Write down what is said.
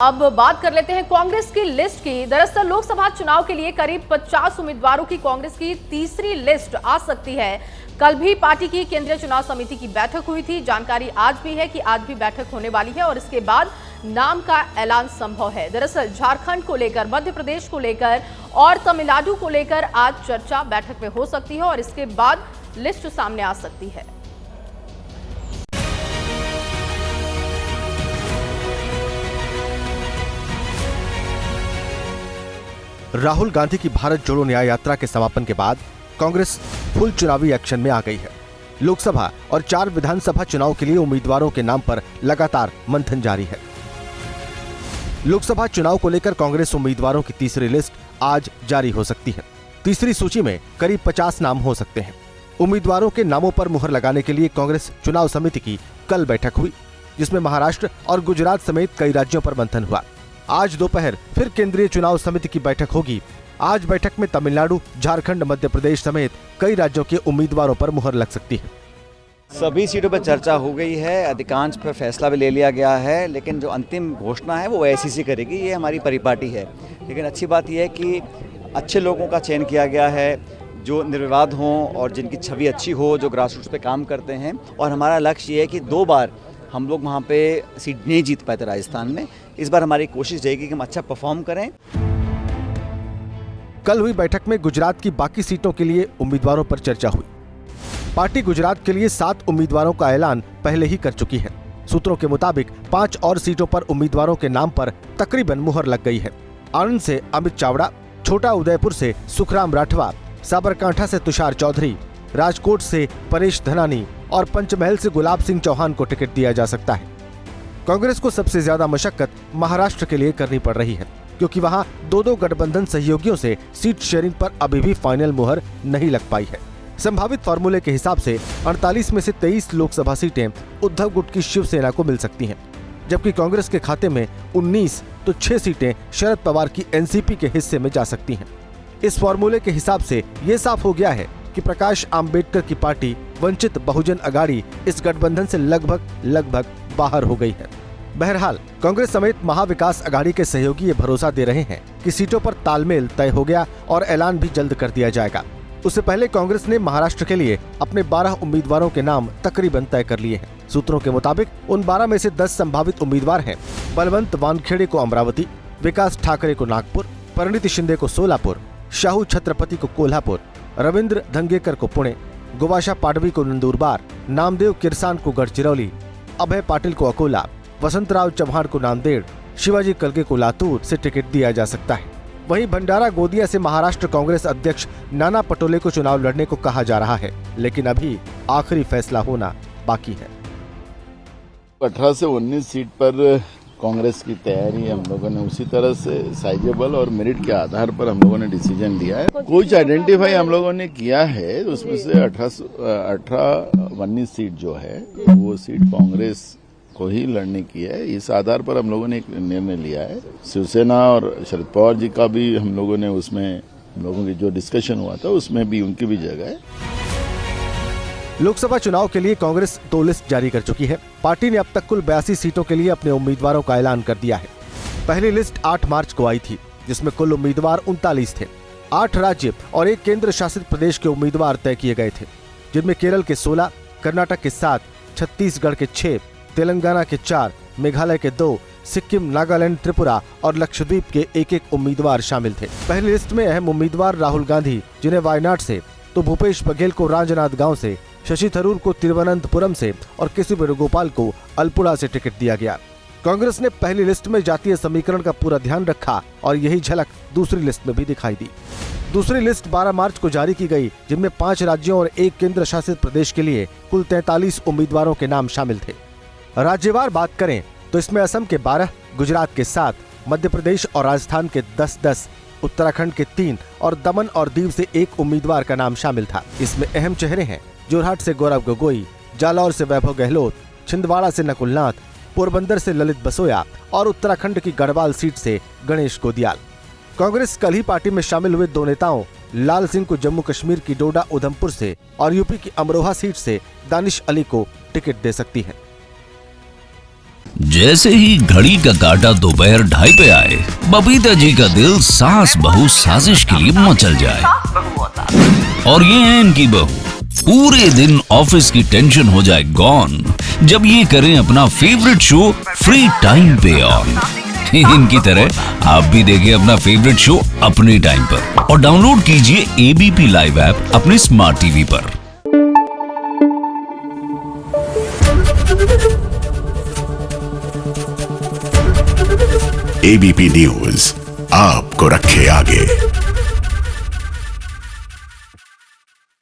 अब बात कर लेते हैं कांग्रेस की लिस्ट की। दरअसल लोकसभा चुनाव के लिए करीब 50 उम्मीदवारों की कांग्रेस की तीसरी लिस्ट आ सकती है। कल भी पार्टी की केंद्रीय चुनाव समिति की बैठक हुई थी। जानकारी आज भी है कि आज भी बैठक होने वाली है और इसके बाद नाम का ऐलान संभव है। दरअसल झारखंड को लेकर, मध्य प्रदेश को लेकर और तमिलनाडु को लेकर आज चर्चा बैठक में हो सकती है और इसके बाद लिस्ट सामने आ सकती है। राहुल गांधी की भारत जोड़ो न्याय यात्रा के समापन के बाद कांग्रेस फुल चुनावी एक्शन में आ गई है। लोकसभा और 4 विधानसभा चुनाव के लिए उम्मीदवारों के नाम पर लगातार मंथन जारी है। लोकसभा चुनाव को लेकर कांग्रेस उम्मीदवारों की तीसरी लिस्ट आज जारी हो सकती है। तीसरी सूची में करीब 50 नाम हो सकते हैं। उम्मीदवारों के नामों पर मुहर लगाने के लिए कांग्रेस चुनाव समिति की कल बैठक हुई, जिसमें महाराष्ट्र और गुजरात समेत कई राज्यों पर मंथन हुआ। आज दोपहर फिर केंद्रीय चुनाव समिति की बैठक होगी। आज बैठक में तमिलनाडु, झारखंड, मध्य प्रदेश समेत कई राज्यों के उम्मीदवारों पर मुहर लग सकती है। सभी सीटों पर चर्चा हो गई है, अधिकांश पर फैसला भी ले लिया गया है, लेकिन जो अंतिम घोषणा है वो एआईसीसी करेगी। ये हमारी परिपाटी है। लेकिन अच्छी बात यह है कि अच्छे लोगों का चयन किया गया है, जो निर्विवाद हों और जिनकी छवि अच्छी हो, जो ग्रासरूट्स पे काम करते हैं। और हमारा लक्ष्य ये है कि 2 बार हम लोग वहाँ पे सीट नहीं जीत पाए थे राजस्थान में। इस बार हमारी कोशिश रहेगी कि हम अच्छा परफॉर्म करें। कल हुई बैठक में गुजरात की बाकी सीटों के लिए उम्मीदवारों पर चर्चा हुई। पार्टी गुजरात के लिए 7 उम्मीदवारों का ऐलान पहले ही कर चुकी है। सूत्रों के मुताबिक 5 और सीटों पर उम्मीदवारों के नाम पर तकरीबन मुहर लग गई है। आनंद से अमित चावड़ा, छोटा उदयपुर से सुखराम राठवा, साबरकांठा से तुषार चौधरी, राजकोट से परेश धनानी और पंचमहल से गुलाब सिंह चौहान को टिकट दिया जा सकता है। कांग्रेस को सबसे ज्यादा मशक्कत महाराष्ट्र के लिए करनी पड़ रही है, क्योंकि वहां 2 गठबंधन सहयोगियों से सीट शेयरिंग पर अभी भी फाइनल मुहर नहीं लग पाई है। संभावित फॉर्मूले के हिसाब से 48 में से 23 लोकसभा सीटें उद्धव गुट की शिवसेना को मिल सकती हैं, जबकि कांग्रेस के खाते में 19 तो 6 सीटें शरद पवार की एनसीपी के हिस्से में जा सकती हैं। इस फॉर्मूले के हिसाब से ये साफ हो गया है कि प्रकाश आंबेडकर की पार्टी वंचित बहुजन अघाड़ी इस गठबंधन से लगभग बाहर हो गई है। बहरहाल कांग्रेस समेत महाविकास अघाड़ी के सहयोगी ये भरोसा दे रहे हैं कि सीटों पर तालमेल तय हो गया और ऐलान भी जल्द कर दिया जाएगा। उससे पहले कांग्रेस ने महाराष्ट्र के लिए अपने 12 उम्मीदवारों के नाम तकरीबन तय कर लिए हैं। सूत्रों के मुताबिक उन 12 में से 10 संभावित उम्मीदवार हैं। बलवंत वानखेड़े को अमरावती, विकास ठाकरे को नागपुर, परिणीति शिंदे को सोलापुर, शाहू छत्रपति को कोल्हापुर, रविंद्र धंगेकर को पुणे, गुवाशा पाडवी को नंदुरबार, नामदेव किरसान को गढ़चिरौली, अभय पाटिल को अकोला, वसंतराव चौहान को नांदेड़, शिवाजी कलगे को लातूर से टिकट दिया जा सकता है। वहीं भंडारा गोदिया से महाराष्ट्र कांग्रेस अध्यक्ष नाना पटोले को चुनाव लड़ने को कहा जा रहा है, लेकिन अभी आखिरी फैसला होना बाकी है। 18 से 19 सीट पर कांग्रेस की तैयारी हम लोगों ने उसी तरह से साइजेबल और मेरिट के आधार पर हम लोगों ने डिसीजन लिया है। कुछ आइडेंटिफाई हम लोगों ने किया है, उसमें से 18-19 सीट जो है वो सीट कांग्रेस को ही लड़ने की है। इस आधार पर हम लोगों ने एक निर्णय लिया है। शिवसेना और शरद पवार जी का भी हम लोगों ने उसमें हम लोगों की जो डिस्कशन हुआ था उसमें भी उनकी भी जगह है। लोकसभा चुनाव के लिए कांग्रेस 2 लिस्ट जारी कर चुकी है। पार्टी ने अब तक कुल 82 सीटों के लिए अपने उम्मीदवारों का ऐलान कर दिया है। पहली लिस्ट 8 मार्च को आई थी, जिसमें कुल उम्मीदवार 39 थे। 8 राज्य और 1 केंद्र शासित प्रदेश के उम्मीदवार तय किए गए थे, जिनमें केरल के 16, कर्नाटक के 7, छत्तीसगढ़ के 6, तेलंगाना के 4, मेघालय के 2, सिक्किम, नागालैंड, त्रिपुरा और लक्षद्वीप के 1-1 उम्मीदवार शामिल थे। पहली लिस्ट में अहम उम्मीदवार राहुल गांधी, जिन्हें वायनाड से, तो भूपेश बघेल को राजनांद गांव से, शशि थरूर को तिरुवनंतपुरम से और केसी वेणुगोपाल को अल्पुड़ा से टिकट दिया गया। कांग्रेस ने पहली लिस्ट में जातीय समीकरण का पूरा ध्यान रखा और यही झलक दूसरी लिस्ट में भी दिखाई दी। दूसरी लिस्ट 12 मार्च को जारी की गई, जिनमें 5 राज्यों और 1 केंद्र शासित प्रदेश के लिए कुल 43 उम्मीदवारों के नाम शामिल थे। राज्यवार बात करें तो इसमें असम के 12, गुजरात के 7, मध्य प्रदेश और राजस्थान के 10-10, उत्तराखंड के 3 और दमन और दीव से 1 उम्मीदवार का नाम शामिल था। इसमें अहम चेहरे हैं जोरहाट से गौरव गोगोई, जालौर से वैभव गहलोत, छिंदवाड़ा से नकुलनाथ, पोरबंदर से ललित बसोया और उत्तराखंड की गढ़वाल सीट से गणेश गोदियाल। कांग्रेस कल ही पार्टी में शामिल हुए 2 नेताओं लाल सिंह को जम्मू कश्मीर की डोडा उधमपुर से और यूपी की अमरोहा सीट से दानिश अली को टिकट दे सकती है। जैसे ही घड़ी का काटा दोपहर 2:30 पे आए, बबीता जी का दिल सास बहू साजिश के लिए मचल जाए। और ये है इनकी बहू, पूरे दिन ऑफिस की टेंशन हो जाए गॉन जब ये करें अपना फेवरेट शो फ्री टाइम पे ऑन। इनकी तरह आप भी देखें अपना फेवरेट शो अपने टाइम पर और डाउनलोड कीजिए एबीपी लाइव ऐप अपने स्मार्ट टीवी पर। एबीपी न्यूज आपको रखे आगे।